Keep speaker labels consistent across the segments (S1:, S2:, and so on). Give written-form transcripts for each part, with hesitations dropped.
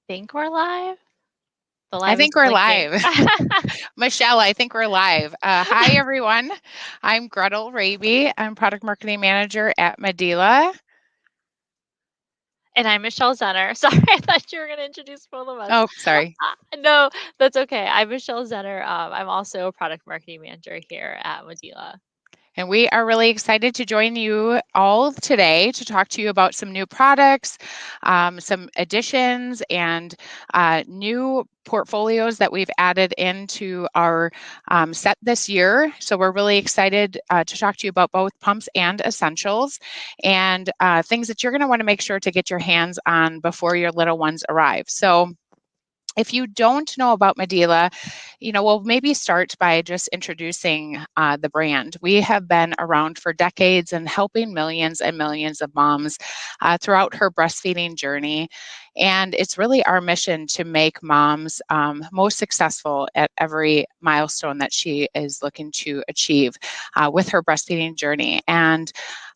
S1: think we're live. The
S2: I
S1: live is
S2: think we're
S1: blinking.
S2: live. Michelle, I think we're live. Hi, everyone. I'm Gretel Raby. I'm Product Marketing Manager at Medela.
S1: And I'm Michelle Zenner. Sorry, I thought you were going to introduce both of us.
S2: Oh, sorry.
S1: No, that's okay. I'm Michelle Zenner. I'm also a product marketing manager here at Medela.
S2: And we are really excited to join you all today to talk to you about some new products, some additions, and new portfolios that we've added into our set this year. So we're really excited to talk to you about both pumps and essentials and things that you're going to want to make sure to get your hands on before your little ones arrive. So if you don't know about Medela, we'll maybe start by just introducing the brand. We have been around for decades and helping millions and millions of moms throughout her breastfeeding journey. And it's really our mission to make moms most successful at every milestone that she is looking to achieve with her breastfeeding journey. And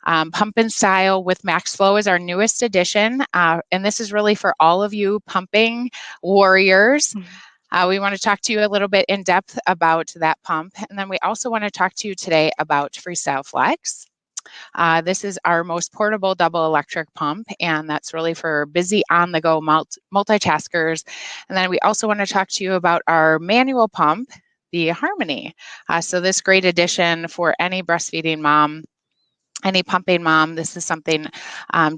S2: Pump and Style with Max Flow is our newest addition. And this is really for all of you pumping warriors. We want to talk to you a little bit in depth about that pump. And then we also want to talk to you today about Freestyle Flex. This is our most portable double electric pump, and that's really for busy on the go multitaskers. And then we also want to talk to you about our manual pump, the Harmony. So this great addition for any breastfeeding mom, any pumping mom. This is something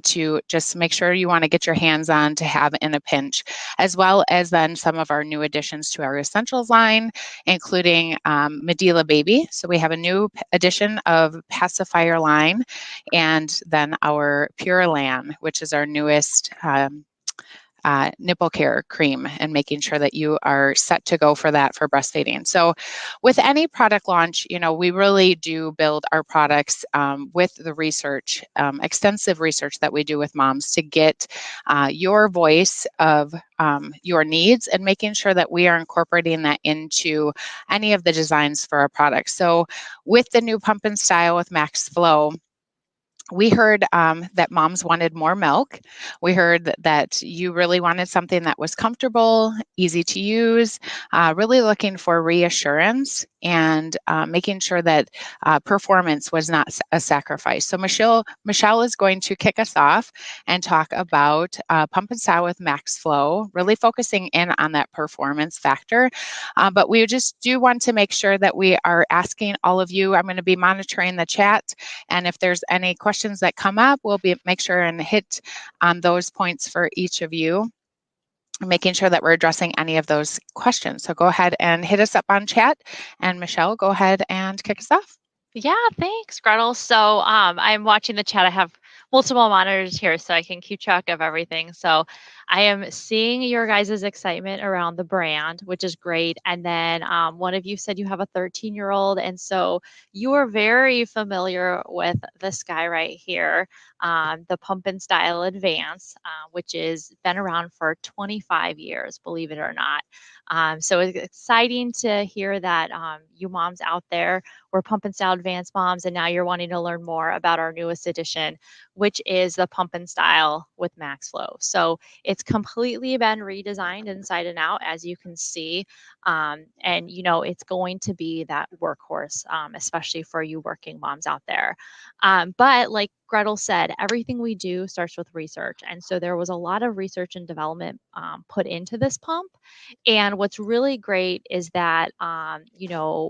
S2: to just make sure you want to get your hands on to have in a pinch, as well as then some of our new additions to our essentials line, including Medela Baby. So we have a new addition of pacifier line, and then our Pure Lan, which is our newest nipple care cream, and making sure that you are set to go for that for breastfeeding. So with any product launch, we really do build our products with the research, extensive research that we do with moms to get your voice of your needs, and making sure that we are incorporating that into any of the designs for our products. So with the new Pump and Style with Max Flow, we heard that moms wanted more milk. We heard that you really wanted something that was comfortable, easy to use, really looking for reassurance, and making sure that performance was not a sacrifice. So Michelle is going to kick us off and talk about Pump and Style with Max Flow, really focusing in on that performance factor. But we just do want to make sure that we are asking all of you. I'm going to be monitoring the chat, and if there's any questions that come up, we'll make sure and hit on those points for each of you, making sure that we're addressing any of those questions. So go ahead and hit us up on chat, and Michelle, go ahead and kick us off.
S1: Yeah, thanks, Gretel. So I'm watching the chat. I have multiple monitors here so I can keep track of everything. So I am seeing your guys' excitement around the brand, which is great. And then one of you said you have a 13-year-old. And so you are very familiar with this guy right here, the Pump and Style Advance, which has been around for 25 years, believe it or not. So it's exciting to hear that you moms out there were Pump and Style Advanced moms, and now you're wanting to learn more about our newest edition, which is the Pump and Style with Max Flow. So it's completely been redesigned inside and out, as you can see. And it's going to be that workhorse, especially for you working moms out there. But like Gretel said, everything we do starts with research. And so there was a lot of research and development put into this pump. And what's really great is that,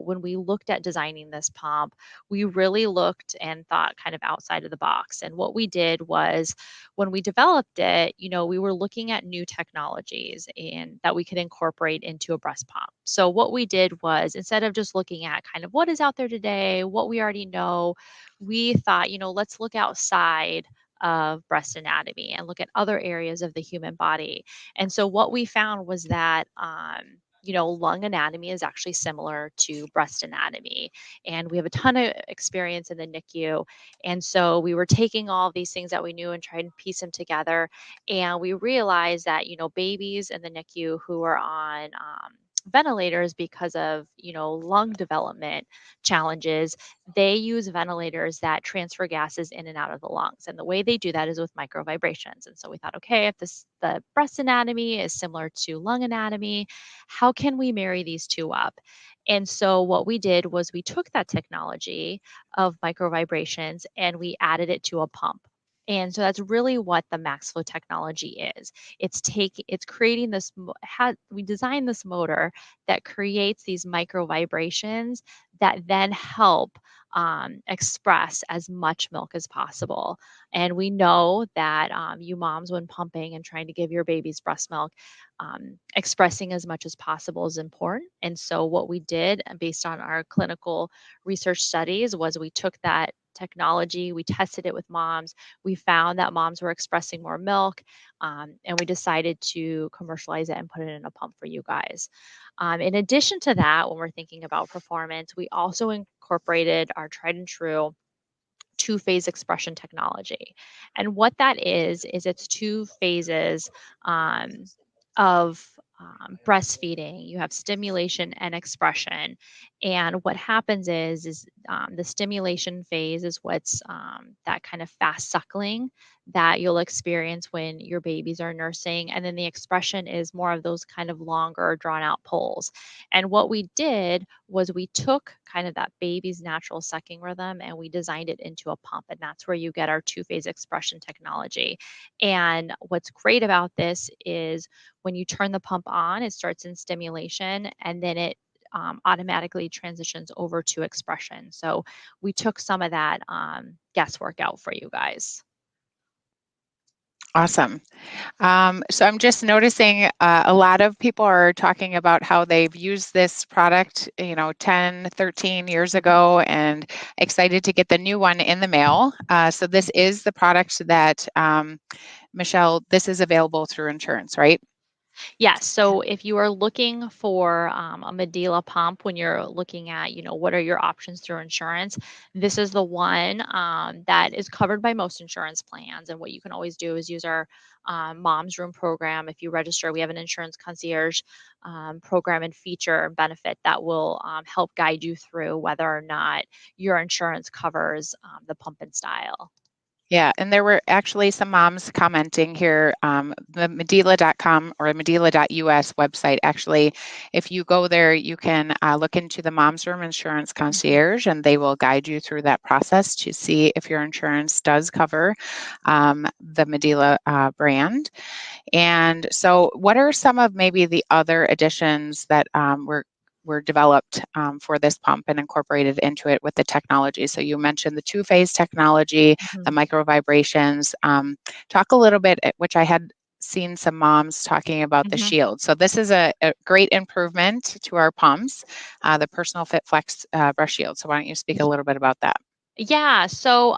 S1: when we looked at designing this pump, we really looked and thought kind of outside of the box. And what we did was when we developed it, we were looking at new technologies and that we could incorporate into a breast pump. So what we did was, instead of just looking at kind of what is out there today, what we already know, we thought, let's look outside of breast anatomy and look at other areas of the human body. And so what we found was that lung anatomy is actually similar to breast anatomy. And we have a ton of experience in the NICU. And so we were taking all these things that we knew and trying to piece them together. And we realized that, babies in the NICU who are on ventilators because of, lung development challenges. They use ventilators that transfer gases in and out of the lungs. And the way they do that is with micro vibrations. And so we thought, okay, if the breast anatomy is similar to lung anatomy, how can we marry these two up? And so what we did was we took that technology of micro vibrations and we added it to a pump. And so that's really what the MaxFlow technology is. It's creating this, we designed this motor that creates these micro vibrations that then help express as much milk as possible. And we know that you moms, when pumping and trying to give your babies breast milk, expressing as much as possible is important. And so, what we did based on our clinical research studies was we took that technology, we tested it with moms, we found that moms were expressing more milk, and we decided to commercialize it and put it in a pump for you guys. In addition to that, when we're thinking about performance, we also incorporated our tried and true two-phase expression technology. And what that is it's two phases um, of breastfeeding. You have stimulation and expression. And what happens is the stimulation phase is what's that kind of fast suckling that you'll experience when your babies are nursing. And then the expression is more of those kind of longer, drawn out pulls. And what we did was we took kind of that baby's natural sucking rhythm and we designed it into a pump. And that's where you get our two-phase expression technology. And what's great about this is when you turn the pump on, it starts in stimulation and then it automatically transitions over to expression. So we took some of that guesswork out for you guys.
S2: Awesome. So I'm just noticing a lot of people are talking about how they've used this product, 10, 13 years ago and excited to get the new one in the mail. So this is the product that, Michelle, this is available through insurance, right?
S1: Yes. So if you are looking for a Medela pump, when you're looking at, what are your options through insurance, this is the one that is covered by most insurance plans. And what you can always do is use our Mom's Room program. If you register, we have an insurance concierge program and feature and benefit that will help guide you through whether or not your insurance covers the pump and style.
S2: Yeah, and there were actually some moms commenting here. The Medela.com or Medela.us website, actually, if you go there, you can look into the Mom's Room Insurance Concierge, and they will guide you through that process to see if your insurance does cover the Medela brand. And so, what are some of maybe the other additions that were developed for this pump and incorporated into it with the technology? So you mentioned the two-phase technology, the
S1: Mhm.
S2: micro vibrations. Talk a little bit, which I had seen some moms talking about the
S1: Mhm.
S2: shield. So this is a great improvement to our pumps, the Personal Fit Flex brush shield. So why don't you speak a little bit about that?
S1: Yeah, so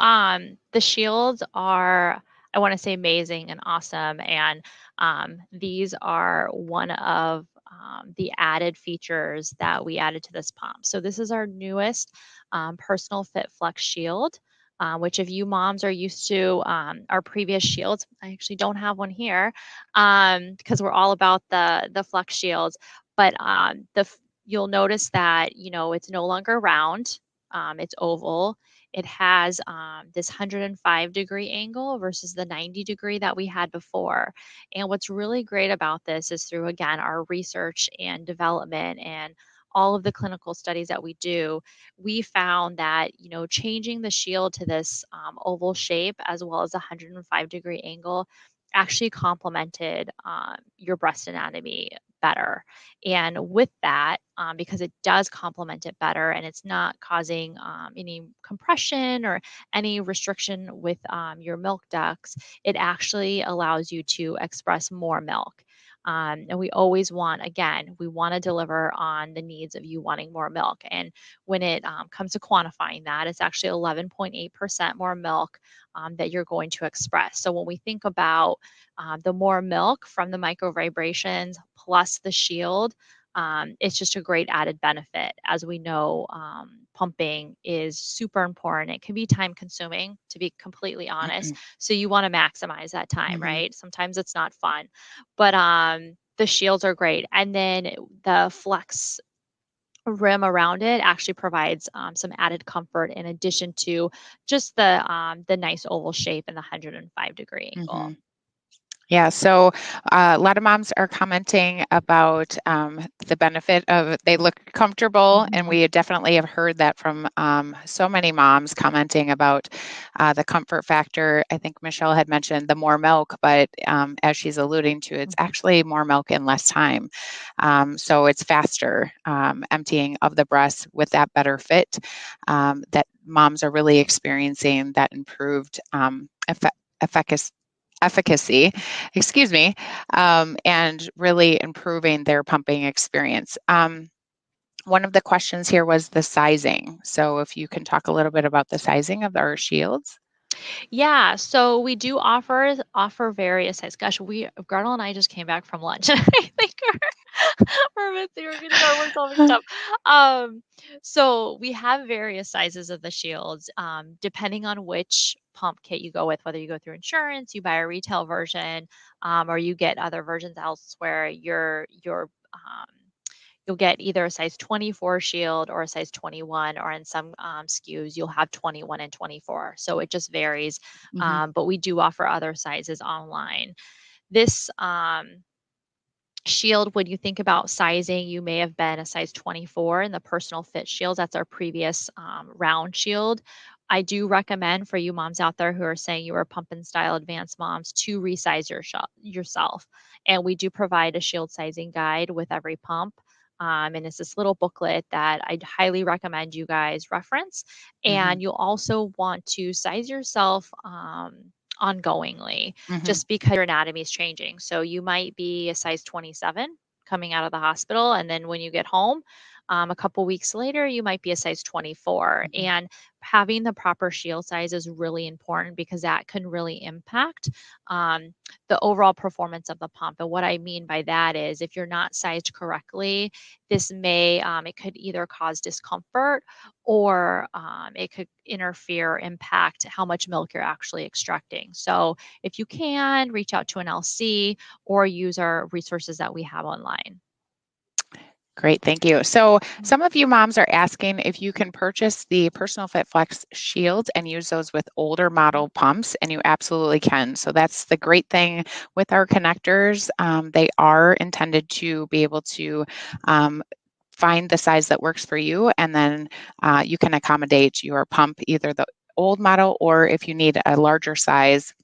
S1: the shields are, I want to say, amazing and awesome. And these are one of the added features that we added to this pump. So this is our newest Personal Fit Flex Shield, which if you moms are used to our previous shields, I actually don't have one here because we're all about the Flex shields. But you'll notice that, it's no longer round, it's oval. It has this 105-degree angle versus the 90-degree that we had before. And what's really great about this is through, again, our research and development and all of the clinical studies that we do, we found that, changing the shield to this oval shape as well as a 105-degree angle actually complemented your breast anatomy better. And with that, because it does complement it better and it's not causing any compression or any restriction with your milk ducts, it actually allows you to express more milk. And we always want, again, we want to deliver on the needs of you wanting more milk. And when it comes to quantifying that, it's actually 11.8% more milk that you're going to express. So when we think about the more milk from the micro vibrations plus the shield, it's just a great added benefit. As we know, pumping is super important. It can be time consuming, to be completely honest. So you want to maximize that time,
S2: Mhm.
S1: right? Sometimes it's not fun, but the shields are great. And then the Flex rim around it actually provides some added comfort in addition to just the nice oval shape and the 105-degree
S2: Mm-hmm.
S1: angle.
S2: Yeah, so a lot of moms are commenting about the benefit of they look comfortable, and we definitely have heard that from so many moms commenting about the comfort factor. I think Michelle had mentioned the more milk, but as she's alluding to, it's actually more milk in less time. So it's faster emptying of the breast with that better fit that moms are really experiencing that improved efficacy, excuse me, and really improving their pumping experience. One of the questions here was the sizing. So if you can talk a little bit about the sizing of our shields.
S1: Yeah, so we do offer various sizes. Gosh, Gretel and I just came back from lunch. I think we're getting our words all mixed up. Um, so we have various sizes of the shields, depending on which pump kit you go with, whether you go through insurance, you buy a retail version, or you get other versions elsewhere. You'll get either a size 24 shield or a size 21, or in some SKUs, you'll have 21 and 24. So it just varies.
S2: Mm-hmm.
S1: But we do offer other sizes online. This shield, when you think about sizing, you may have been a size 24 in the personal fit shields. That's our previous round shield. I do recommend for you moms out there who are saying you are pump and style advanced moms to resize yourself. And we do provide a shield sizing guide with every pump. And it's this little booklet that I'd highly recommend you guys reference.
S2: Mm-hmm.
S1: And you'll also want to size yourself ongoingly,
S2: Mm-hmm.
S1: just because your anatomy is changing. So you might be a size 27 coming out of the hospital, and then when you get home, a couple weeks later, you might be a size 24.
S2: Mm-hmm.
S1: And having the proper shield size is really important because that can really impact um, the overall performance of the pump. And what I mean by that is if you're not sized correctly, it could either cause discomfort or it could interfere, impact how much milk you're actually extracting. So if you can, reach out to an LC or use our resources that we have online.
S2: Great, thank you. So some of you moms are asking if you can purchase the Personal Fit Flex shields and use those with older model pumps, and you absolutely can. So that's the great thing with our connectors. They are intended to be able to find the size that works for you, and then you can accommodate your pump, either the old model or if you need a larger size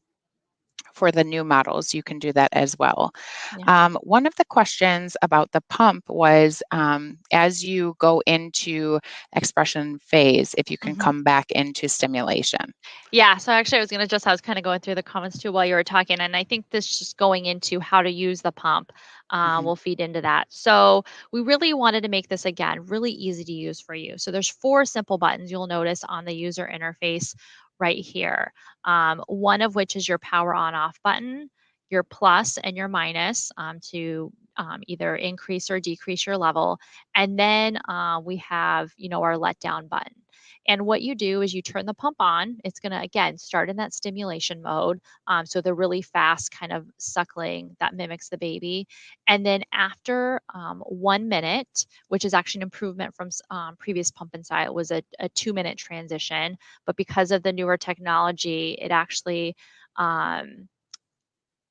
S2: for the new models, you can do that as well.
S1: Yeah.
S2: One of the questions about the pump was as you go into expression phase, if you can come back into stimulation.
S1: Yeah, so actually I was kind of going through the comments too while you were talking, and I think this just going into how to use the pump
S2: Mm-hmm.
S1: will feed into that. So we really wanted to make this, again, really easy to use for you. So there's 4 simple buttons you'll notice on the user interface right here. One of which is your power on off button, your plus and your minus to either increase or decrease your level. And then we have, our let down button. And what you do is you turn the pump on. It's going to, again, start in that stimulation mode. So the really fast kind of suckling that mimics the baby. And then after 1 minute, which is actually an improvement from previous pump and style, it was a 2-minute transition. But because of the newer technology, it actually um,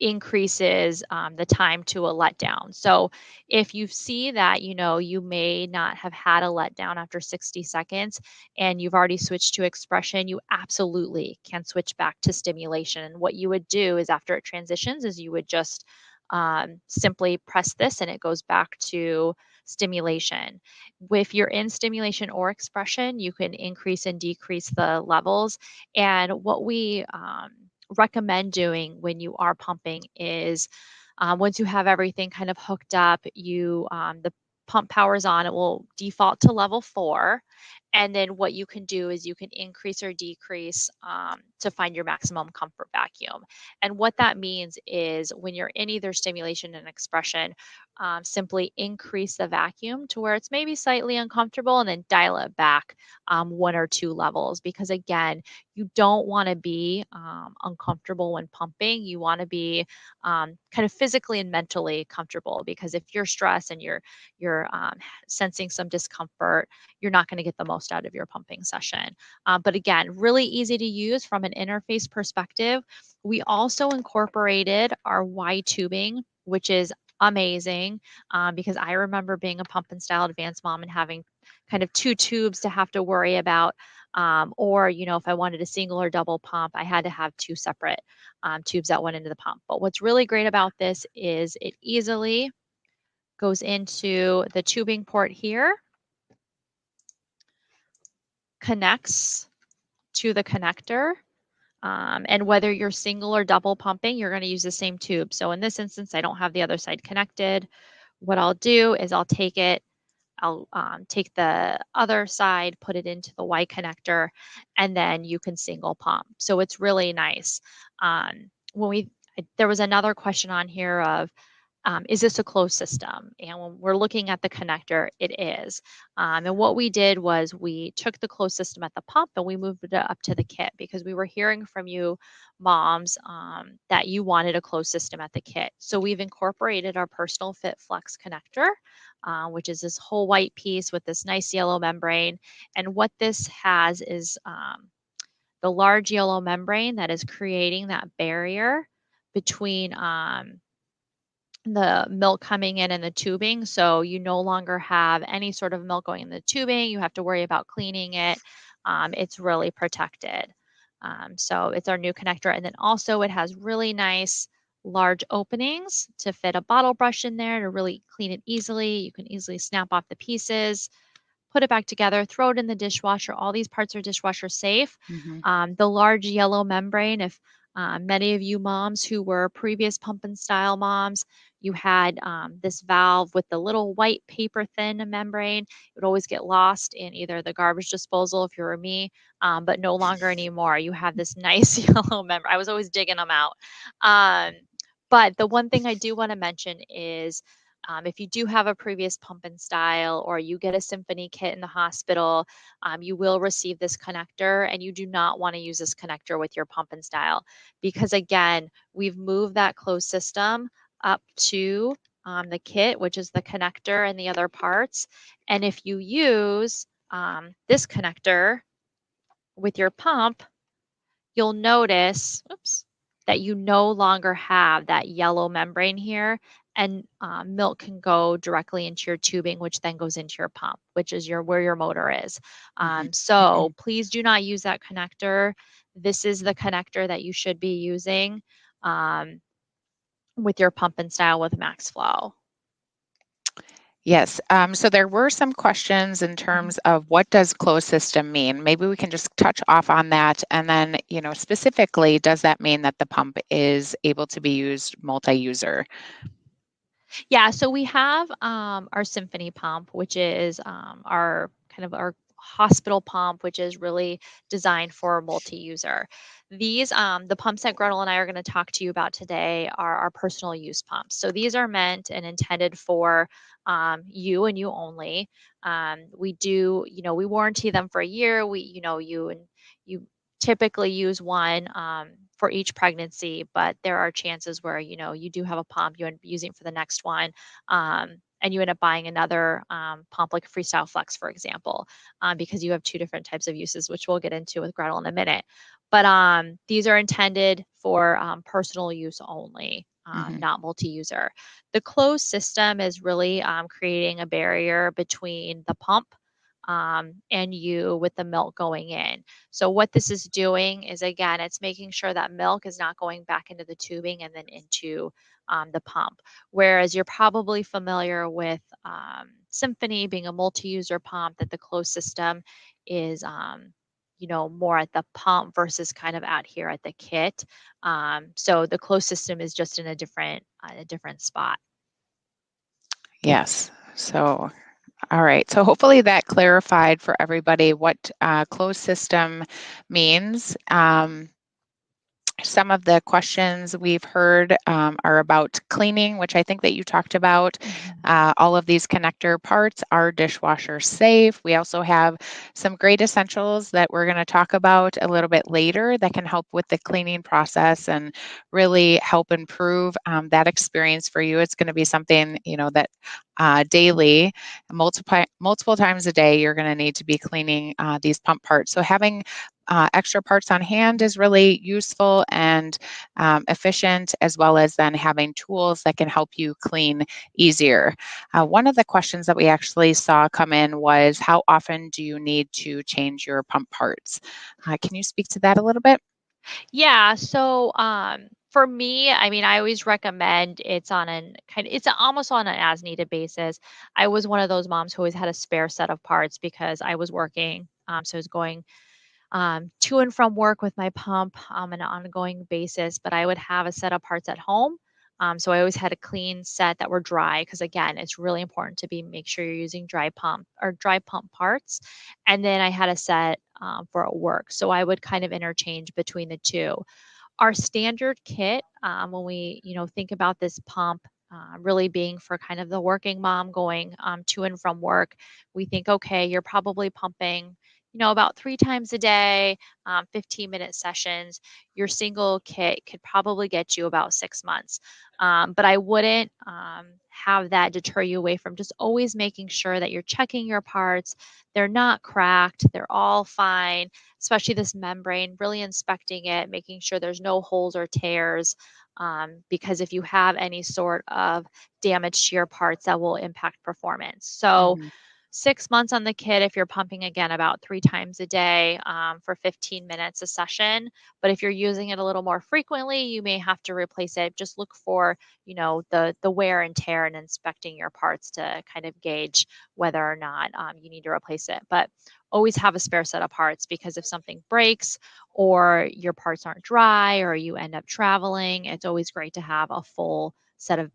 S1: increases the time to a letdown. So if you see that, you may not have had a letdown after 60 seconds and you've already switched to expression, you absolutely can switch back to stimulation. And what you would do is after it transitions is you would just simply press this and it goes back to stimulation. If you're in stimulation or expression, you can increase and decrease the levels. And what we recommend doing when you are pumping is once you have everything kind of hooked up, the pump powers on, it will default to level 4. And then what you can do is you can increase or decrease to find your maximum comfort vacuum. And what that means is when you're in either stimulation and expression, simply increase the vacuum to where it's maybe slightly uncomfortable and then dial it back 1 or 2 levels. Because again, you don't want to be uncomfortable when pumping. You want to be kind of physically and mentally comfortable, because if you're stressed and you're sensing some discomfort, you're not going to get the most out of your pumping session. But again, really easy to use from an interface perspective. We also incorporated our Y tubing, which is amazing, because I remember being a pump and style advanced mom and having kind of two tubes to have to worry about. Or, if I wanted a single or double pump, I had to have two separate tubes that went into the pump. But what's really great about this is it easily goes into the tubing port here, connects to the connector. And whether you're single or double pumping, you're going to use the same tube. So in this instance, I don't have the other side connected. What I'll do is I'll take take the other side, put it into the Y connector, and then you can single pump. So it's really nice. There was another question on here of, is this a closed system? And when we're looking at the connector, it is. And what we did was we took the closed system at the pump and we moved it up to the kit, because we were hearing from you moms that you wanted a closed system at the kit. So we've incorporated our Personal Fit Flex connector, which is this whole white piece with this nice yellow membrane. And what this has is the large yellow membrane that is creating that barrier between the milk coming in and the tubing. So you no longer have any sort of milk going in the tubing. You have to worry about cleaning it. It's really protected. So it's our new connector. And then also it has really nice large openings to fit a bottle brush in there to really clean it easily. You can easily snap off the pieces, put it back together, throw it in the dishwasher. All these parts are dishwasher safe. The large yellow membrane, if many of you moms who were previous pump and style moms, you had this valve with the little white paper thin membrane. It would always get lost in either the garbage disposal if you were me, but no longer anymore. You have this nice yellow membrane. I was always digging them out. But the one thing I do want to mention is if you do have a previous pump and style, or you get a Symphony kit in the hospital, you will receive this connector, and you do not want to use this connector with your pump and style, because again, we've moved that closed system up to the kit, which is the connector and the other parts. And if you use this connector with your pump, you'll notice, oops, that you no longer have that yellow membrane here, and milk can go directly into your tubing, which then goes into your pump, which is where your motor is. So please do not use that connector. This is the connector that you should be using with your pump and style with max flow.
S2: Yes. So there were some questions in terms of what does closed system mean? Maybe we can just touch off on that. And then, specifically, does that mean that the pump is able to be used multi-user?
S1: Yeah, so we have our Symphony pump, which is our hospital pump, which is really designed for multi-user. These, the pumps that Gretel and I are going to talk to you about today are our personal use pumps. So these are meant and intended for you and you only. We do, we warranty them for a year. You typically use one for each pregnancy, but there are chances where you do have a pump you end up using for the next one, and you end up buying another pump like Freestyle Flex, for example, because you have two different types of uses, which we'll get into with Gretel in a minute. But these are intended for personal use only, not multi-user. The closed system is really creating a barrier between the pump and you with the milk going in. So what this is doing is, again, it's making sure that milk is not going back into the tubing and then into the pump. Whereas you're probably familiar with Symphony being a multi-user pump, that the closed system is more at the pump versus kind of out here at the kit. So the closed system is just in a different spot.
S2: Yes. So, all right. So hopefully that clarified for everybody what closed system means. Some of the questions we've heard are about cleaning, which I think that you talked about.
S1: Mhm.
S2: All of these connector parts are dishwasher safe. We also have some great essentials that we're going to talk about a little bit later that can help with the cleaning process and really help improve that experience for you. It's going to be something, that daily, multiple times a day, you're going to need to be cleaning these pump parts. So having extra parts on hand is really useful and efficient, as well as then having tools that can help you clean easier. One of the questions that we actually saw come in was, how often do you need to change your pump parts? Can you speak to that a little bit?
S1: Yeah, so for me, I mean, I always recommend it's almost on an as needed basis. I was one of those moms who always had a spare set of parts because I was working. So I was going to and from work with my pump on an ongoing basis, but I would have a set of parts at home. So I always had a clean set that were dry because again, it's really important to be make sure you're using dry pump parts. And then I had a set for at work. So I would kind of interchange between the two. Our standard kit, when we, think about this pump really being for kind of the working mom going to and from work, we think, okay, you're probably pumping, about 3 times a day, 15-minute sessions. Your single kit could probably get you about 6 months. But I wouldn't have that deter you away from just always making sure that you're checking your parts. They're not cracked, they're all fine, especially this membrane, really inspecting it, making sure there's no holes or tears. Because if you have any sort of damage to your parts, that will impact performance. So,
S2: Mhm.
S1: 6 months on the kit if you're pumping again about 3 times a day for 15 minutes a session. But if you're using it a little more frequently, you may have to replace it. Just look for, the wear and tear and inspecting your parts to kind of gauge whether or not you need to replace it. But always have a spare set of parts because if something breaks or your parts aren't dry or you end up traveling, it's always great to have a full set of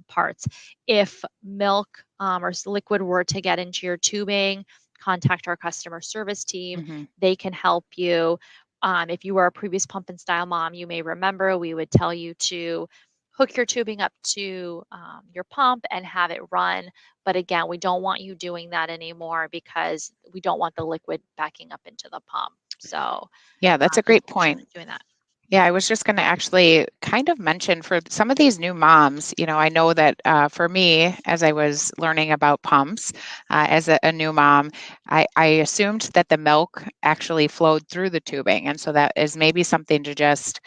S1: parts. If milk or liquid were to get into your tubing, contact our customer service team.
S2: Mhm.
S1: They can help you. If you were a previous pump and style mom, you may remember we would tell you to hook your tubing up to your pump and have it run. But again, we don't want you doing that anymore because we don't want the liquid backing up into the pump. So
S2: Yeah, that's a
S1: just
S2: great
S1: make sure
S2: point.
S1: you're doing that.
S2: Yeah, I was just going to actually kind of mention for some of these new moms, I know that for me, as I was learning about pumps as a new mom, I assumed that the milk actually flowed through the tubing. And so that is maybe something to just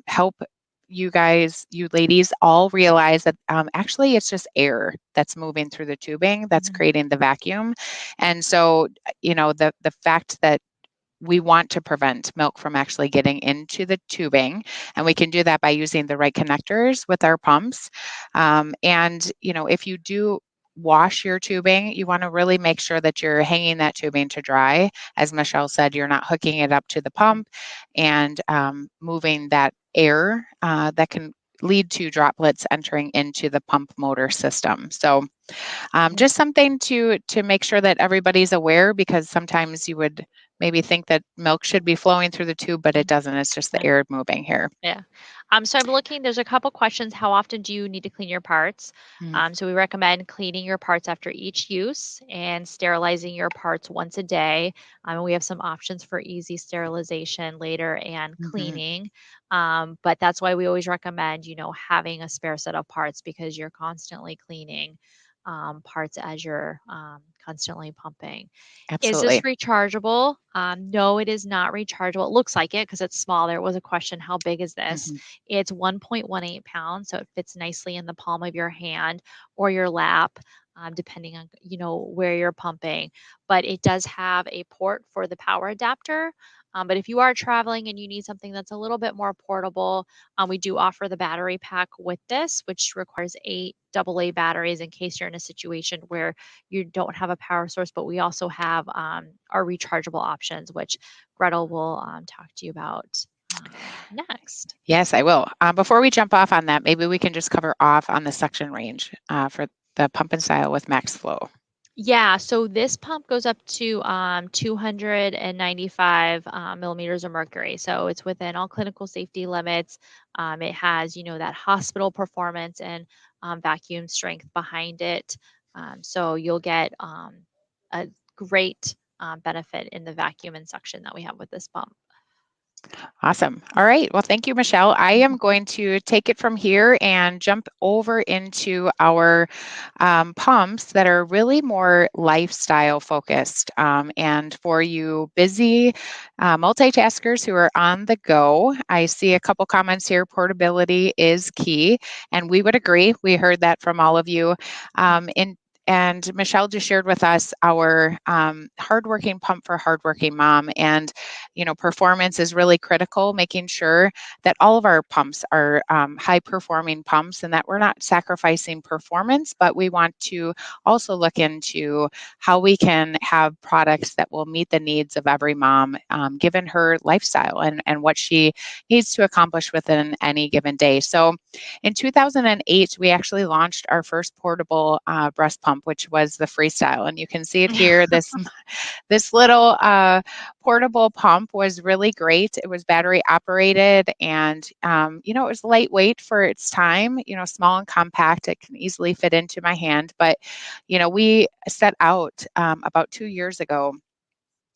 S2: help you guys, you ladies, all realize that actually it's just air that's moving through the tubing that's
S1: Mhm.
S2: creating the vacuum. And so, the fact that we want to prevent milk from actually getting into the tubing, and we can do that by using the right connectors with our pumps. And if you do wash your tubing, you want to really make sure that you're hanging that tubing to dry. As Michelle said, you're not hooking it up to the pump and moving that air that can lead to droplets entering into the pump motor system. So
S1: Mhm.
S2: just something to make sure that everybody's aware, because sometimes you would maybe think that milk should be flowing through the tube, but it
S1: Mhm.
S2: doesn't. It's just the
S1: Yeah.
S2: air moving here.
S1: Yeah. So I'm looking, there's a couple questions. How often do you need to clean your parts?
S2: Mm,
S1: So we recommend cleaning your parts after each use and sterilizing your parts once a day. We have some options for easy sterilization later and
S2: mhm.
S1: cleaning. But that's why we always recommend, having a spare set of parts because you're constantly cleaning parts as you're constantly pumping. Is this
S2: Absolutely.
S1: rechargeable? No, it is not rechargeable. It looks like it because it's small. There was a question, how big is this?
S2: Mhm,
S1: It's 1.18 pounds, so it fits nicely in the palm of your hand or your lap, depending on where you're pumping. But it does have a port for the power adapter. But if you are traveling and you need something that's a little bit more portable, we do offer the battery pack with this, which requires 8 AA batteries in case you're in a situation where you don't have a power source, but we also have our rechargeable options, which Gretel will talk to you about next.
S2: yes, I will. Before we jump off on that, maybe we can just cover off on the suction range for the pump and style with max flow.
S1: Yeah, so this pump goes up to 295 millimeters of mercury. So it's within all clinical safety limits. It has, that hospital performance and vacuum strength behind it. So you'll get a great benefit in the vacuum and suction that we have with this pump.
S2: Awesome. All right. Well, thank you, Michelle. I am going to take it from here and jump over into our pumps that are really more lifestyle focused. And for you busy multitaskers who are on the go, I see a couple comments here. Portability is key. And we would agree. We heard that from all of you. And Michelle just shared with us our hardworking pump for hardworking mom. And, performance is really critical, making sure that all of our pumps are high performing pumps and that we're not sacrificing performance, but we want to also look into how we can have products that will meet the needs of every mom, given her lifestyle and what she needs to accomplish within any given day. So in 2008, we actually launched our first portable breast pump, which was the Freestyle. And you can see it here. This little portable pump was really great. It was battery operated and, it was lightweight for its time, small and compact. It can easily fit into my hand. But, we set out about 2 years ago,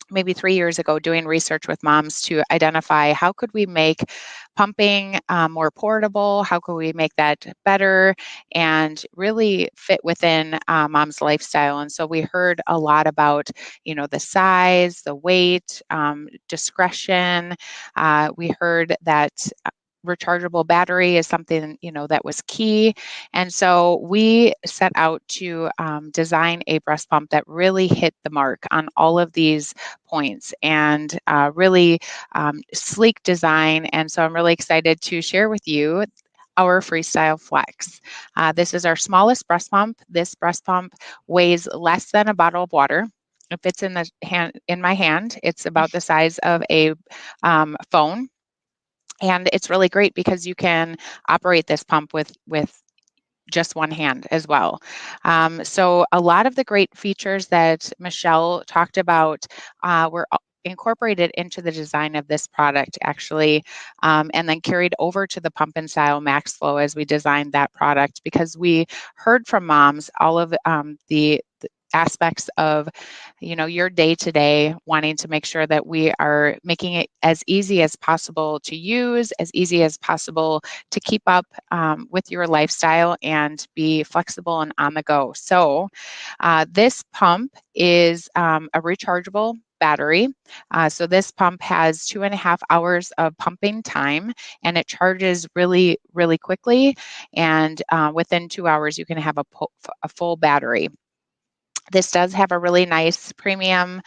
S2: maybe 3 years ago, doing research with moms to identify how could we make pumping more portable, how could we make that better and really fit within mom's lifestyle. And so we heard a lot about the size, the weight, discretion. We heard that rechargeable battery is something that was key. And so we set out to design a breast pump that really hit the mark on all of these points and really sleek design. And so I'm really excited to share with you our Freestyle Flex. This is our smallest breast pump. This breast pump weighs less than a bottle of water. It fits in my hand. It's about the size of a phone, and it's really great because you can operate this pump with just one hand as well. So a lot of the great features that Michelle talked about were incorporated into the design of this product actually, and then carried over to the Pump and Style Max Flow as we designed that product, because we heard from moms all of the aspects of your day to day, wanting to make sure that we are making it as easy as possible to use, as easy as possible to keep up with your lifestyle and be flexible and on the go. So this pump is a rechargeable battery. So this pump has 2.5 hours of pumping time, and it charges really, really quickly. And within 2 hours, you can have a full battery. This does have a really nice premium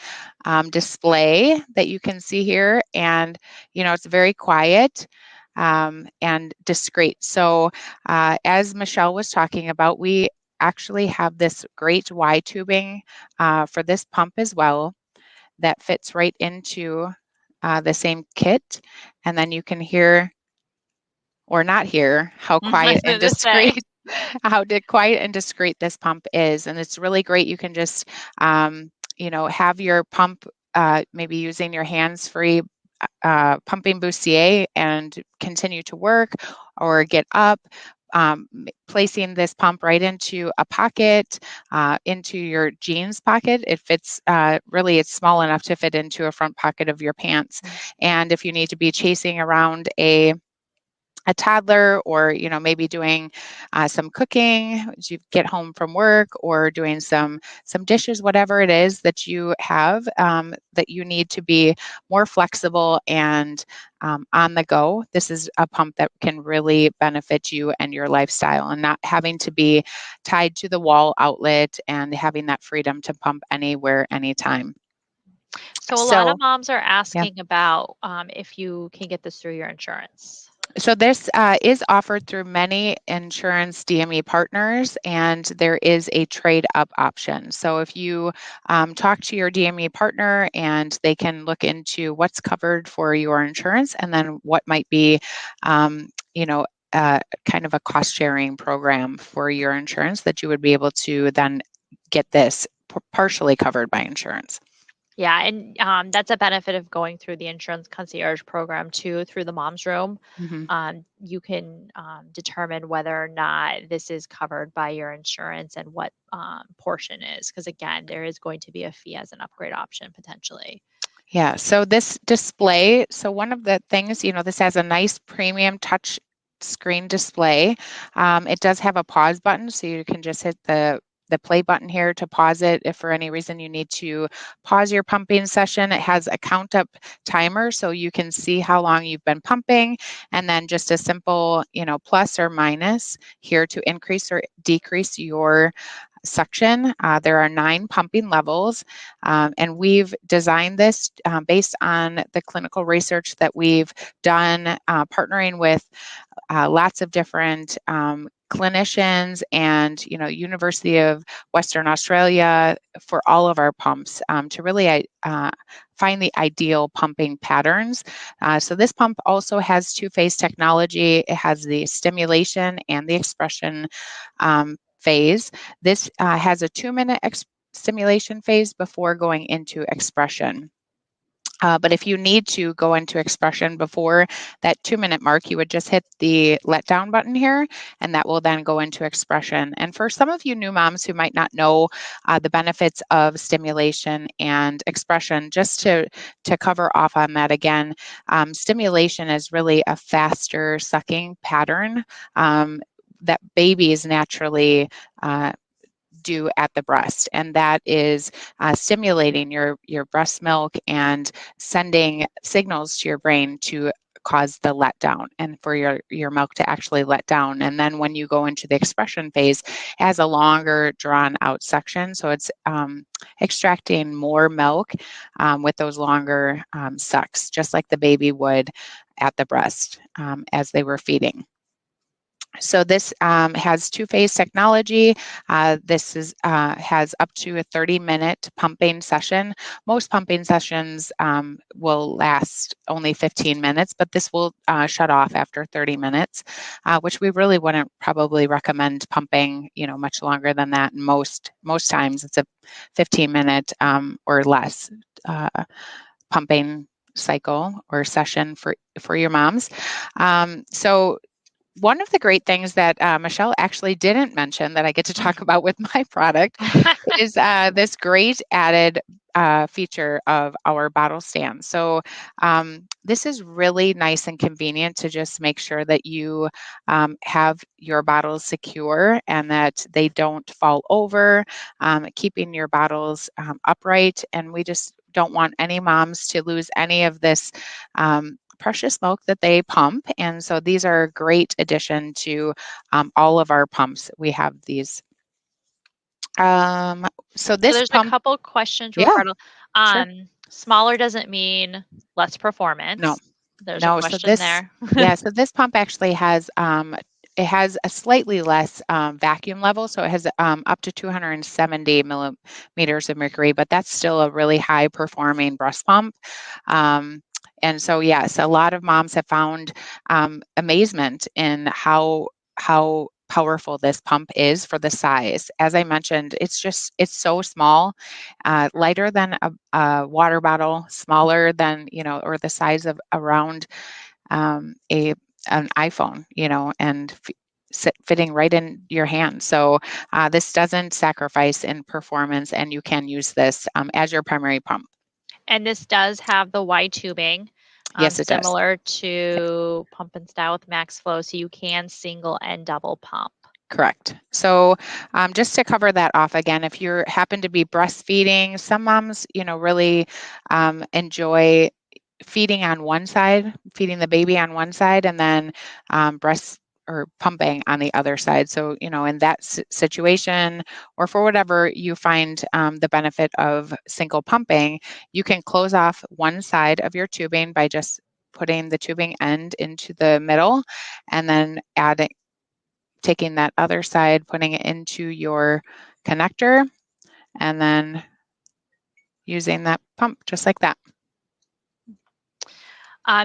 S2: display that you can see here, and it's very quiet and discreet. So as Michelle was talking about, we actually have this great Y tubing for this pump as well that fits right into the same kit, and then you can hear or not hear how
S1: I was
S2: quiet and
S1: going to say.
S2: discreet quiet and discreet this pump is. And it's really great. You can just have your pump maybe using your hands-free pumping bustier and continue to work or get up, placing this pump right into a pocket, into your jeans pocket. It fits, really, it's small enough to fit into a front pocket of your pants. And if you need to be chasing around a toddler, or maybe doing some cooking as you get home from work, or doing some dishes, whatever it is that you have that you need to be more flexible and on the go, this is a pump that can really benefit you and your lifestyle, and not having to be tied to the wall outlet and having that freedom to pump anywhere, anytime.
S1: So a lot of
S2: So
S1: moms are
S2: yeah.
S1: asking about if you can get this through your insurance.
S2: So this is offered through many insurance DME partners, and there is a trade up option. So if you talk to your DME partner, and they can look into what's covered for your insurance, and then what might be, kind of a cost sharing program for your insurance that you would be able to then get this partially covered by insurance.
S1: Yeah, and that's a benefit of going through the insurance concierge program too, through the mom's room.
S2: Mm-hmm.
S1: You can determine whether or not this is covered by your insurance and what portion is, because again, there is going to be a fee as an upgrade option potentially.
S2: Yeah, so this display, so one of the things, this has a nice premium touch screen display. It does have a pause button, so you can just hit the play button here to pause it if for any reason you need to pause your pumping session. It has a count up timer, so you can see how long you've been pumping, and then just a simple, plus or minus here to increase or decrease your suction. There are 9 pumping levels, and we've designed this based on the clinical research that we've done, partnering with lots of different clinicians and University of Western Australia for all of our pumps to really find the ideal pumping patterns. So this pump also has two-phase technology. It has the stimulation and the expression phase. This has a 2-minute stimulation phase before going into expression. But if you need to go into expression before that 2-minute mark, you would just hit the letdown button here, and that will then go into expression. And for some of you new moms who might not know the benefits of stimulation and expression, just to cover off on that again, stimulation is really a faster sucking pattern that babies naturally do at the breast, and that is stimulating your breast milk and sending signals to your brain to cause the letdown and for your milk to actually let down. And then when you go into the expression phase, it has a longer drawn out section, so it's extracting more milk with those longer sucks, just like the baby would at the breast as they were feeding. So this has two-phase technology. This has up to a 30-minute pumping session. Most pumping sessions will last only 15 minutes, but this will shut off after 30 minutes, which we really wouldn't probably recommend pumping, much longer than that. And most times it's a 15-minute or less pumping cycle or session for your moms. So one of the great things that Michelle actually didn't mention that I get to talk about with my product is this great added feature of our bottle stand. So this is really nice and convenient to just make sure that you have your bottles secure and that they don't fall over, keeping your bottles upright. And we just don't want any moms to lose any of this precious milk that they pump. And so these are a great addition to all of our pumps. We have these. So
S1: So
S2: this
S1: there's a
S2: pump,
S1: couple questions,
S2: yeah,
S1: Ricardo.
S2: sure.
S1: Smaller doesn't mean less
S2: No,
S1: performance. There's a
S2: no. So
S1: question
S2: this,
S1: there.
S2: yeah, so this pump actually has it has a slightly less vacuum level, so it has up to 270 millimeters of mercury, but that's still a really high performing breast pump. And so, yes, a lot of moms have found amazement in how powerful this pump is for the size. As I mentioned, it's so small, lighter than a water bottle, smaller than, or the size of around a an iPhone, and fitting right in your hand. So this doesn't sacrifice in performance, and you can use this as your primary pump.
S1: And this does have the Y tubing,
S2: Yes, it does.
S1: similar to pump and style with max flow, so you can single and double pump.
S2: Correct. So just to cover that off again, if you happen to be breastfeeding, some moms, really enjoy feeding on one side, feeding the baby on one side, and then breast or pumping on the other side. So, in that situation, or for whatever you find the benefit of single pumping, you can close off one side of your tubing by just putting the tubing end into the middle and then taking that other side, putting it into your connector, and then using that pump just like that.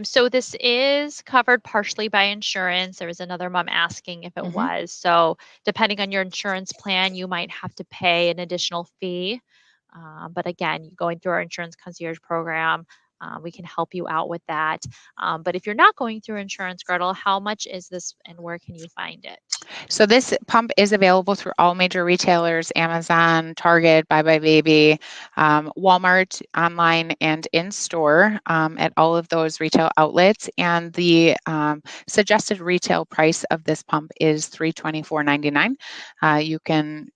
S1: So this is covered partially by insurance. There was another mom asking if it was. So depending on your insurance plan, you might have to pay an additional fee But again, going through our insurance concierge program, we can help you out with that. But if you're not going through insurance, Gretel, how much is this and where can you find it?
S2: So this pump is available through all major retailers, Amazon, Target, Bye Baby, Walmart, online and in store at all of those retail outlets. And the suggested retail price of this pump is $324.99. You can,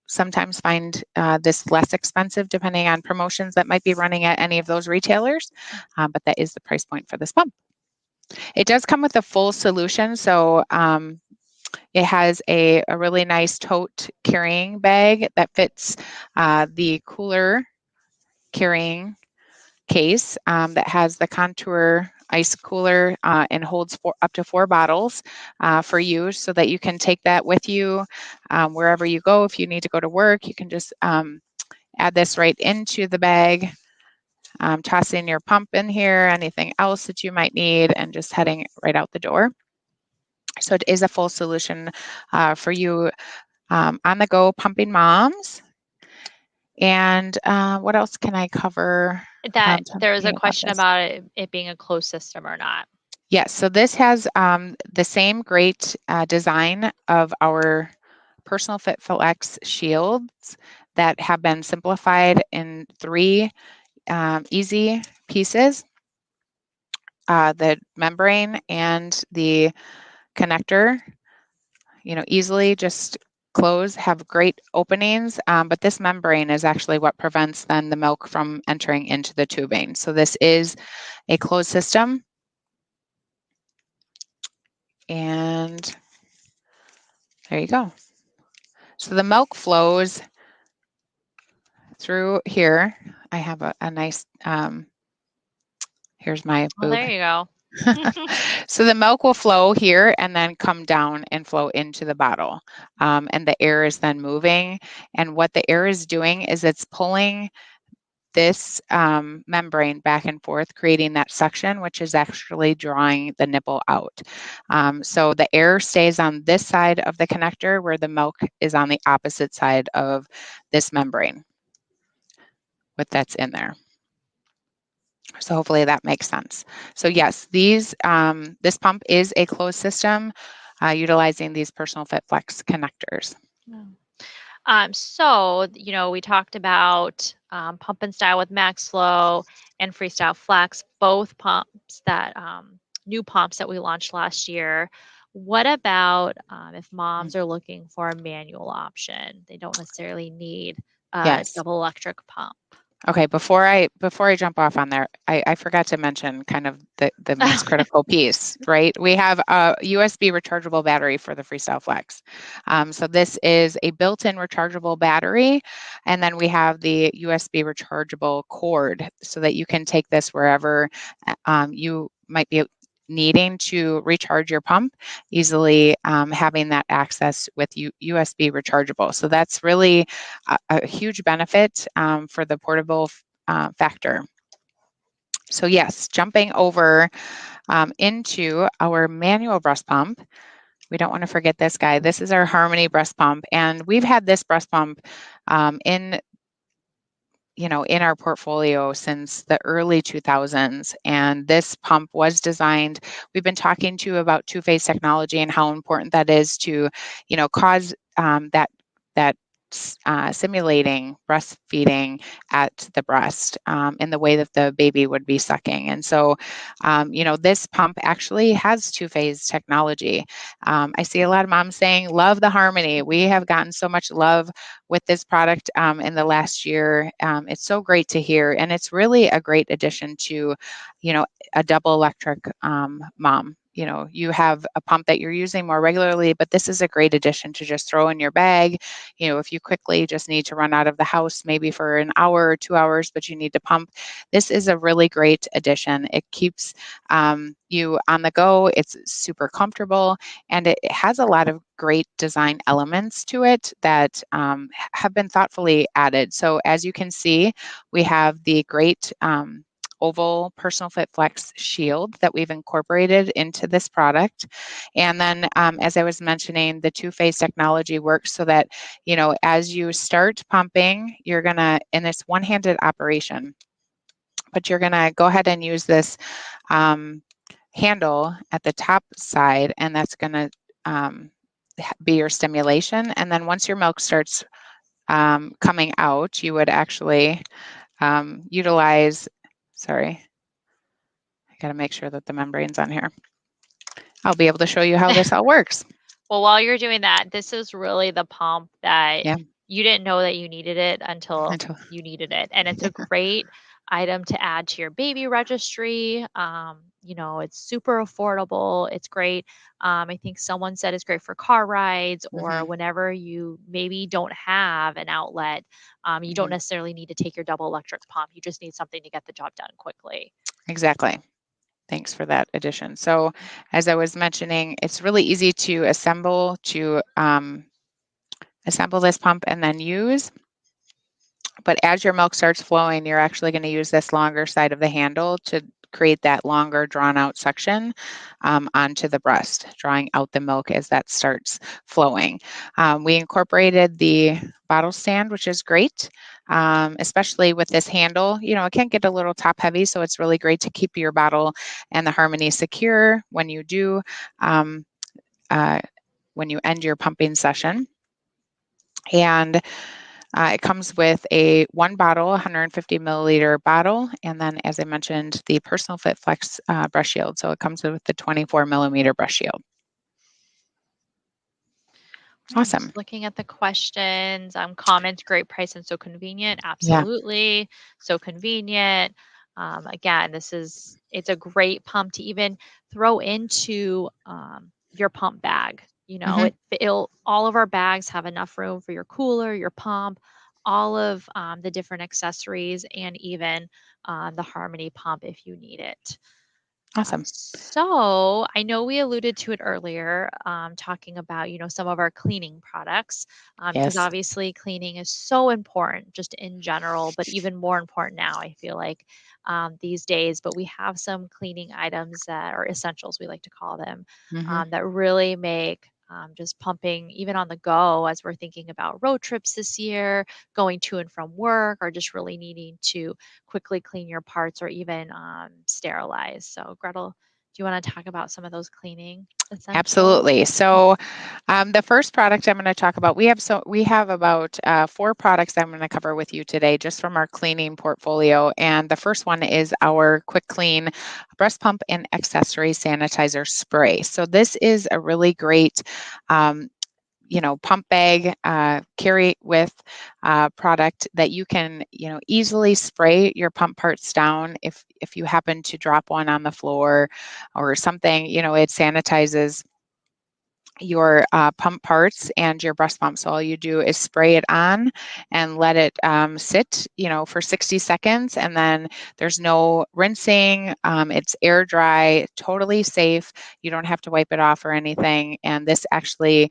S2: sometimes find this less expensive depending on promotions that might be running at any of those retailers, but that is the price point for this pump. It does come with a full solution, so it has a really nice tote carrying bag that fits the cooler carrying case that has the contour ice cooler and holds up to 4 bottles for use, so that you can take that with you wherever you go. If you need to go to work, you can just add this right into the bag, toss in your pump in here, anything else that you might need, and just heading right out the door. So it is a full solution for you on the go pumping moms. And what else can I cover?
S1: That there was a
S2: About
S1: question
S2: this?
S1: about it being a closed system or not.
S2: Yes, so this has the same great design of our Personal Fit Flex shields that have been simplified in 3 easy pieces. The membrane and the connector, easily just close, have great openings, but this membrane is actually what prevents then the milk from entering into the tubing. So this is a closed system. And there you go. So the milk flows through here. I have a nice, here's my
S1: Well,
S2: boob.
S1: there you go.
S2: So the milk will flow here and then come down and flow into the bottle. And the air is then moving. And what the air is doing is it's pulling this membrane back and forth, creating that suction, which is actually drawing the nipple out. So the air stays on this side of the connector, where the milk is on the opposite side of this membrane, what that's in there. So hopefully that makes sense. So yes, this pump is a closed system utilizing these Personal Fit Flex connectors.
S1: So, we talked about Pump and Style with Max Flow and Freestyle Flex, both pumps that new pumps that we launched last year. What about if moms are looking for a manual option? They don't necessarily need a
S2: Yes.
S1: double electric pump.
S2: Okay, before I jump off on there, I forgot to mention kind of the most critical piece, right? We have a USB rechargeable battery for the Freestyle Flex. So this is a built-in rechargeable battery, and then we have the USB rechargeable cord so that you can take this wherever you might be needing to recharge your pump, easily having that access with USB rechargeable. So that's really a huge benefit for the portable factor. So yes, jumping over into our manual breast pump, we don't want to forget this guy. This is our Harmony breast pump, and we've had this breast pump in our portfolio since the early 2000s. And this pump was designed, we've been talking to you about two-phase technology and how important that is to, cause that simulating breastfeeding at the breast in the way that the baby would be sucking. And so, this pump actually has two-phase technology. I see a lot of moms saying, love the Harmony. We have gotten so much love with this product in the last year. It's so great to hear. And it's really a great addition to, a double electric mom. You have a pump that you're using more regularly, but this is a great addition to just throw in your bag. If you quickly just need to run out of the house, maybe for an hour or 2 hours, but you need to pump, this is a really great addition. It keeps you on the go. It's super comfortable, and it has a lot of great design elements to it that have been thoughtfully added. So as you can see, we have the great oval Personal Fit Flex shield that we've incorporated into this product. And then, as I was mentioning, the two-phase technology works so that, as you start pumping, you're going to, in this one-handed operation, but you're going to go ahead and use this handle at the top side, and that's going to be your stimulation. And then once your milk starts coming out, you would actually utilize, sorry, I got to make sure that the membrane's on here. I'll be able to show you how this all works.
S1: Well, while you're doing that, this is really the pump that
S2: Yeah.
S1: you didn't know that you needed it until you needed it. And it's a great item to add to your baby registry. It's super affordable. It's great. I think someone said it's great for car rides or whenever you maybe don't have an outlet. You don't necessarily need to take your double electric pump. You just need something to get the job done quickly.
S2: Exactly. Thanks for that addition. So as I was mentioning, it's really easy to assemble this pump and then use. But as your milk starts flowing, you're actually going to use this longer side of the handle to create that longer drawn out section onto the breast, drawing out the milk as that starts flowing. We incorporated the bottle stand, which is great, especially with this handle. It can get a little top heavy, so it's really great to keep your bottle and the Harmony secure when you do, when you end your pumping session. And it comes with a one bottle, 150 milliliter bottle, and then, as I mentioned, the Personal Fit Flex breast shield. So it comes with the 24 millimeter breast shield. Awesome.
S1: Just looking at the questions, comments, great price and so convenient. Absolutely. Yeah. So convenient. Again, it's a great pump to even throw into your pump bag. All of our bags have enough room for your cooler, your pump, all of the different accessories, and even the Harmony pump if you need it.
S2: Awesome.
S1: So I know we alluded to it earlier, talking about, some of our cleaning products, because obviously cleaning is so important just in general, but even more important now, I feel like these days. But we have some cleaning items that are essentials, we like to call them, that really make just pumping even on the go as we're thinking about road trips this year, going to and from work, or just really needing to quickly clean your parts or even sterilize. So Gretel, do you want to talk about some of those cleaning essentials?
S2: Absolutely. So the first product I'm going to talk about, we have about 4 products I'm going to cover with you today just from our cleaning portfolio. And the first one is our Quick Clean breast pump and accessory sanitizer spray. So this is a really great pump bag, carry with product that you can, easily spray your pump parts down if you happen to drop one on the floor or something. It sanitizes your pump parts and your breast pump. So all you do is spray it on and let it sit, for 60 seconds. And then there's no rinsing. It's air dry, totally safe. You don't have to wipe it off or anything. And this actually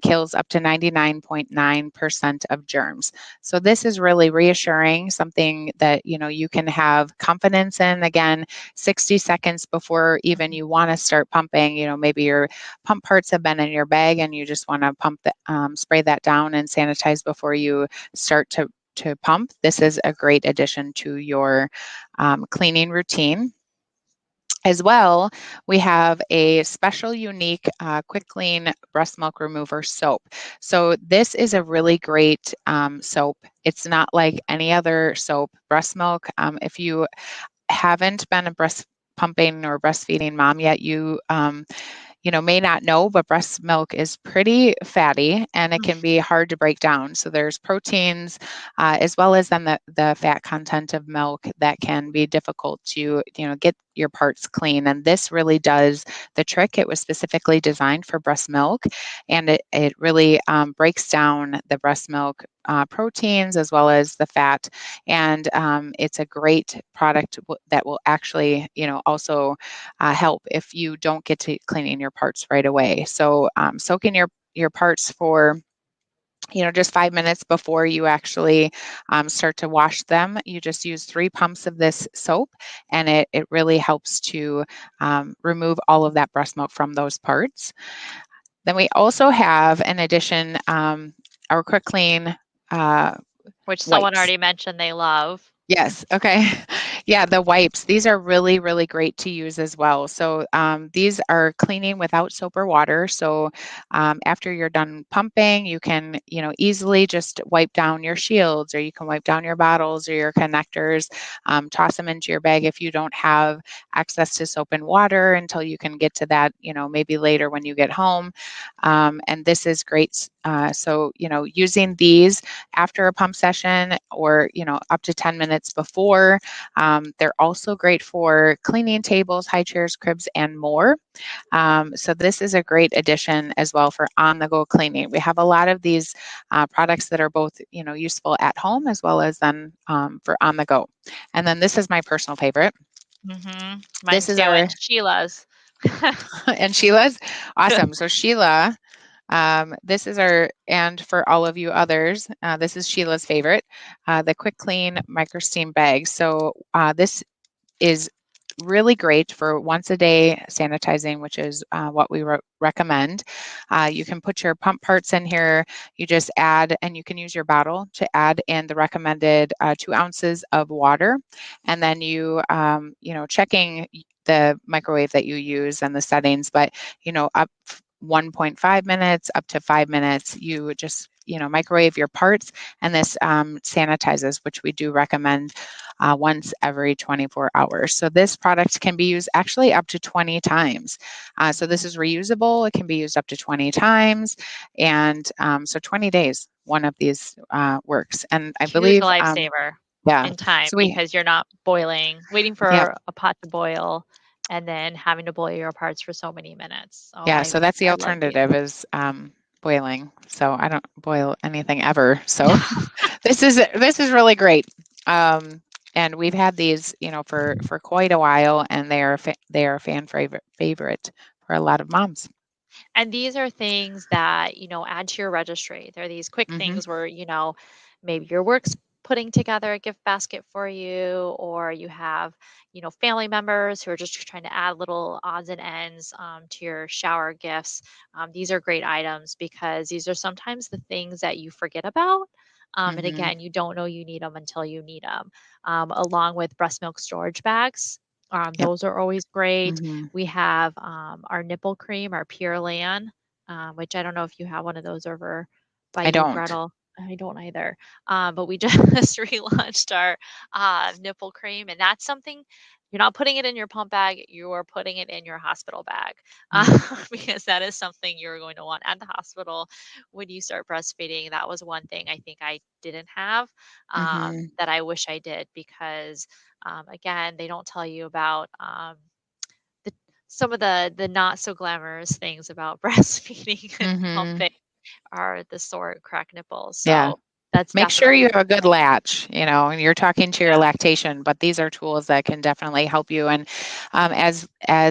S2: kills up to 99.9% of germs. So this is really reassuring, something that, you can have confidence in. Again, 60 seconds before even you want to start pumping, maybe your pump parts have been in your bag and you just want to spray that down and sanitize before you start to pump. This is a great addition to your cleaning routine. As well, we have a special unique Quick Clean breast milk remover soap. So this is a really great soap. It's not like any other soap. Breast milk, if you haven't been a breast pumping or breastfeeding mom yet, you may not know, but breast milk is pretty fatty and it can be hard to break down. So there's proteins as well as then the fat content of milk that can be difficult to, get your parts clean. And this really does the trick. It was specifically designed for breast milk, and it really breaks down the breast milk proteins as well as the fat. And it's a great product that will actually, also help if you don't get to cleaning your parts right away. So soaking your parts for just 5 minutes before you actually start to wash them, you just use 3 pumps of this soap, and it really helps to remove all of that breast milk from those parts. Then we also have, in addition, our Quick Clean
S1: which someone
S2: wipes.
S1: already mentioned they love.
S2: Yes. Okay. Yeah, the wipes. These are really, really great to use as well. So these are cleaning without soap or water. So after you're done pumping, you can, easily just wipe down your shields, or you can wipe down your bottles or your connectors, toss them into your bag if you don't have access to soap and water until you can get to that, maybe later when you get home. And this is great. So, using these after a pump session, or up to 10 minutes before. They're also great for cleaning tables, high chairs, cribs, and more. So this is a great addition as well for on-the-go cleaning. We have a lot of these products that are both useful at home as well as then for on the go. And then this is my personal favorite.
S1: Mine
S2: This is
S1: too,
S2: our
S1: and Sheila's.
S2: and Sheila's. Awesome. So Sheila, this is our, and for all of you others, this is Sheila's favorite, the Quick Clean Micro Steam Bag. So this is really great for once a day sanitizing, which is what we recommend. You can put your pump parts in here. You just add, and you can use your bottle to add in the recommended 2 ounces of water, and then checking the microwave that you use and the settings, but up 1.5 minutes up to 5 minutes, you just microwave your parts, and this sanitizes, which we do recommend once every 24 hours. So this product can be used actually up to 20 times. So this is reusable. It can be used up to 20 times. And so 20 days, one of these works. And I
S1: Huge
S2: believe,
S1: lifesaver
S2: yeah.
S1: in time
S2: So
S1: because you're not waiting
S2: yeah,
S1: for a pot to boil and then having to boil your parts for so many minutes. Oh,
S2: yeah. So that's the
S1: I love these.
S2: alternative is boiling. So I don't boil anything ever. So this is really great. And we've had these, for quite a while, and they are a fan favorite for a lot of moms.
S1: And these are things that, add to your registry. They're these quick
S2: Hmm.
S1: things where, maybe your work's putting together a gift basket for you, or you have, family members who are just trying to add little odds and ends to your shower gifts. These are great items because these are sometimes the things that you forget about. And
S2: Hmm.
S1: again, you don't know you need them until you need them, along with breast milk storage bags.
S2: Yep.
S1: Those are always great.
S2: Hmm.
S1: We have our nipple cream, our Pure Land, which I don't know if you have one of those over by
S2: I
S1: you,
S2: don't.
S1: Gretel. I don't either. But we just relaunched our nipple cream, and that's something you're not putting it in your pump bag, you're putting it in your hospital bag
S2: Mm-hmm.
S1: because that is something you're going to want at the hospital when you start breastfeeding. That was one thing I think I didn't have
S2: Hmm.
S1: that I wish I did because, again, they don't tell you about the, some of the not so glamorous things about breastfeeding and
S2: Hmm.
S1: pumping are the sore cracked nipples.
S2: Yeah.
S1: So that's
S2: Make sure
S1: definitely
S2: you have a good latch, and you're talking to your
S1: yeah.
S2: lactation, but these are tools that can definitely help you. And as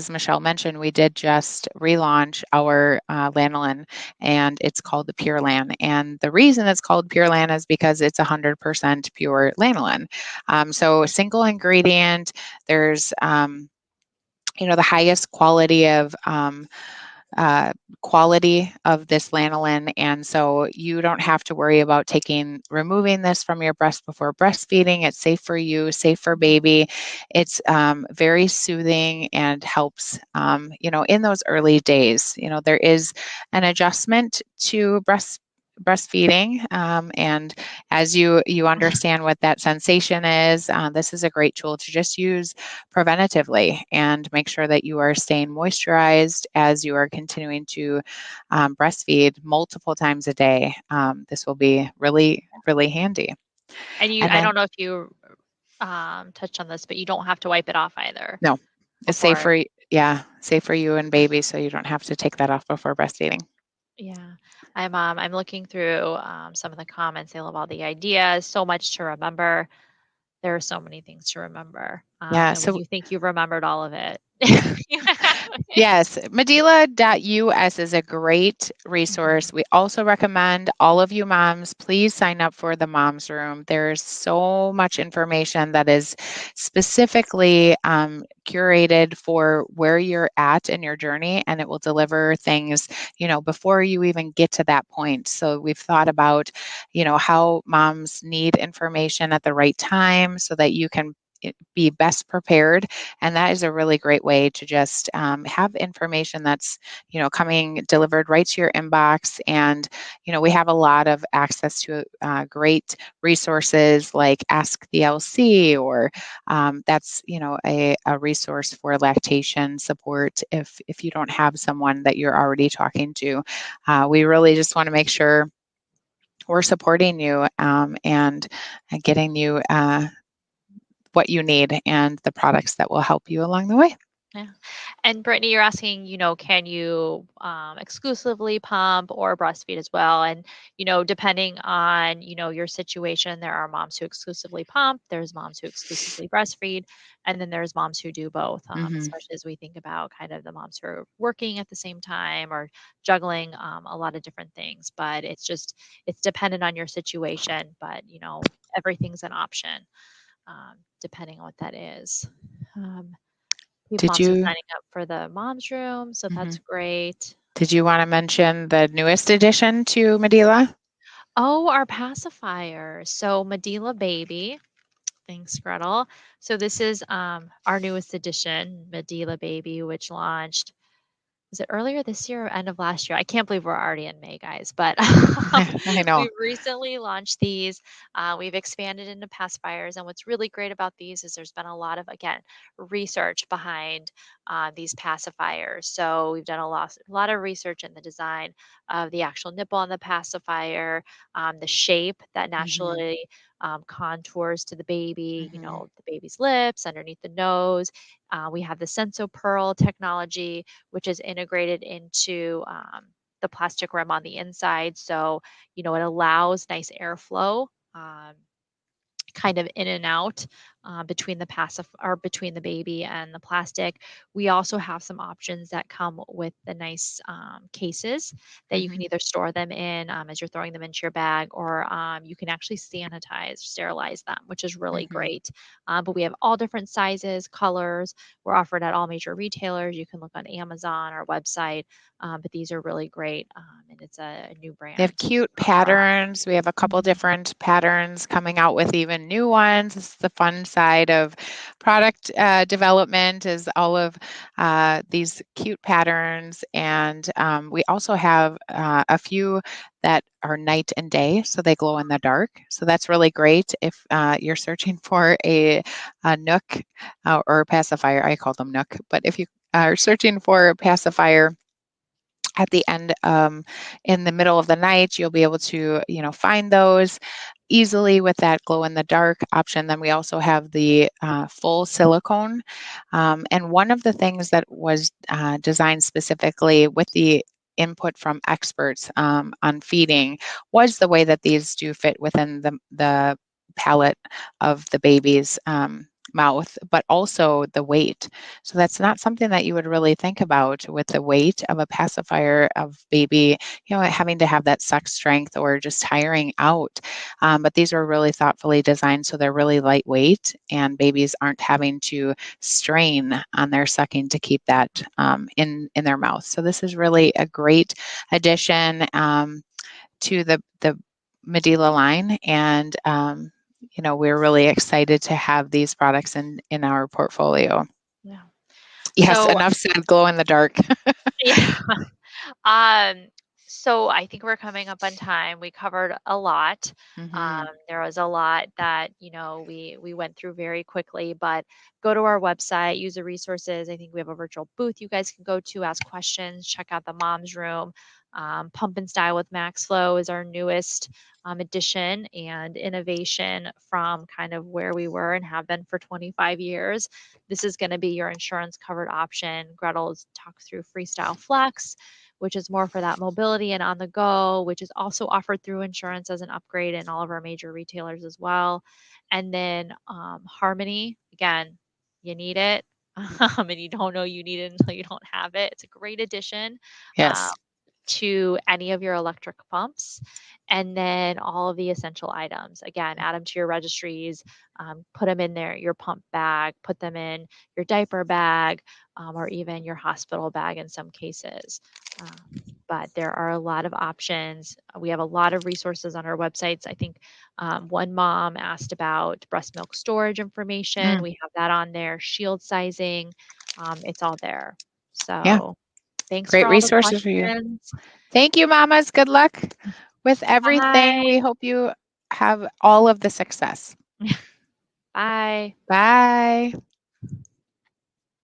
S2: Michelle mentioned, we did just relaunch our lanolin, and it's called the Pure Lan. And the reason it's called Pure Lan is because it's 100% pure lanolin. So single ingredient. There's the highest uh, quality of this lanolin, and so you don't have to worry about removing this from your breast before breastfeeding. It's safe for you, safe for baby. It's very soothing and helps in those early days. There is an adjustment to breastfeeding, and as you understand what that sensation is, this is a great tool to just use preventatively and make sure that you are staying moisturized as you are continuing to breastfeed multiple times a day. This will be really, really handy.
S1: And
S2: And
S1: I
S2: then,
S1: don't know if you touched on this, but you don't have to wipe it off either
S2: no, it's safe
S1: before.
S2: for, yeah, safe for you and baby, so you don't have to take that off before breastfeeding.
S1: Yeah, I'm looking through some of the comments. They love all the ideas. So much to remember. There are so many things to remember,
S2: Yeah,
S1: and when
S2: so
S1: you think you've remembered all of it,
S2: yeah.
S1: you have.
S2: Yes, Medela.us is a great resource.
S1: Mhm.
S2: We also recommend all of you moms, please sign up for the Moms Room. There's so much information that is specifically curated for where you're at in your journey, and it will deliver things, before you even get to that point. So we've thought about, how moms need information at the right time so that you can be best prepared, and that is a really great way to just have information that's coming delivered right to your inbox. And we have a lot of access to great resources like Ask the LC, or that's a resource for lactation support if you don't have someone that you're already talking to. We really just want to make sure we're supporting you, and getting you what you need and the products that will help you along the way.
S1: Yeah. And Brittany, you're asking, can you exclusively pump or breastfeed as well? And, depending on, your situation, there are moms who exclusively pump, there's moms who exclusively breastfeed, and then there's moms who do both,
S2: Hmm.
S1: especially as we think about kind of the moms who are working at the same time or juggling a lot of different things. But it's dependent on your situation, but, everything's an option depending on what that is. Um,
S2: Did
S1: Moms are
S2: you
S1: signing up for the mom's room, so
S2: mhm.
S1: that's great.
S2: Did you want to mention the newest addition to Medela?
S1: Oh, our pacifier. So Medela Baby. Thanks, Gretel. So this is our newest edition, Medela Baby, which launched, was it earlier this year or end of last year? I can't believe we're already in May, guys, but
S2: I know.
S1: we've recently launched these. We've expanded into pacifiers, and what's really great about these is there's been a lot of, again, research behind these pacifiers. So we've done a lot of research in the design of the actual nipple on the pacifier, the shape that
S2: Hmm.
S1: naturally contours to the baby,
S2: Hmm.
S1: the baby's lips, underneath the nose. We have the Senso Pearl technology, which is integrated into the plastic rim on the inside. So, it allows nice airflow. Kind of in and out between the passive or between the baby and the plastic. We also have some options that come with the nice cases that you
S2: Hmm.
S1: can either store them in as you're throwing them into your bag, or you can actually sanitize, sterilize them, which is really
S2: Hmm.
S1: great. But we have all different sizes, colors. We're offered at all major retailers. You can look on Amazon, our website. But these are really great, and it's a new
S2: They have
S1: brand
S2: cute
S1: for us.
S2: patterns. We have a couple different patterns coming out with even new ones. This is the fun side of product development, is all of these cute patterns. And we also have a few that are night and day, so they glow in the dark. So that's really great if you're searching for a Nook or a pacifier. I call them Nook, but if you are searching for a pacifier at the end, in the middle of the night, you'll be able to find those easily with that glow in the dark option. Then we also have the full silicone, and one of the things that was designed specifically with the input from experts on feeding was the way that these do fit within the palate of the baby's mouth, but also the weight. So that's not something that you would really think about with the weight of a pacifier of baby, having to have that suck strength or just tiring out. But these are really thoughtfully designed, so they're really lightweight, and babies aren't having to strain on their sucking to keep that in their mouth. So this is really a great addition to the Medela line, and we're really excited to have these products in our portfolio.
S1: Yeah.
S2: Yes,
S1: So,
S2: enough said. Glow in the dark.
S1: yeah. Um, so I think we're coming up on time. We covered a lot.
S2: Hmm.
S1: There was a lot that, we went through very quickly, but go to our website, use the resources. I think we have a virtual booth you guys can go to, ask questions, check out the mom's room. Pump and Style with Max Flow is our newest addition and innovation from kind of where we were and have been for 25 years. This is going to be your insurance covered option. Gretel's talked through Freestyle Flex, which is more for that mobility and on the go, which is also offered through insurance as an upgrade in all of our major retailers as well. And then Harmony, again, you need it. and you don't know you need it until you don't have it. It's a great addition. Um,
S2: Yes.
S1: to any of your electric pumps, and then all of the essential items. Again, add them to your registries, put them in there, your pump bag, put them in your diaper bag, or even your hospital bag in some cases. But there are a lot of options. We have a lot of resources on our websites. I think one mom asked about breast milk storage information.
S2: Mm,
S1: We have that on there, shield sizing. It's all there.
S2: yeah.
S1: So thanks for
S2: Great
S1: all the
S2: resources for you.
S1: questions.
S2: Thank you, mamas. Good luck with everything.
S1: Bye.
S2: We hope you have all of the success.
S1: Bye.
S2: Bye.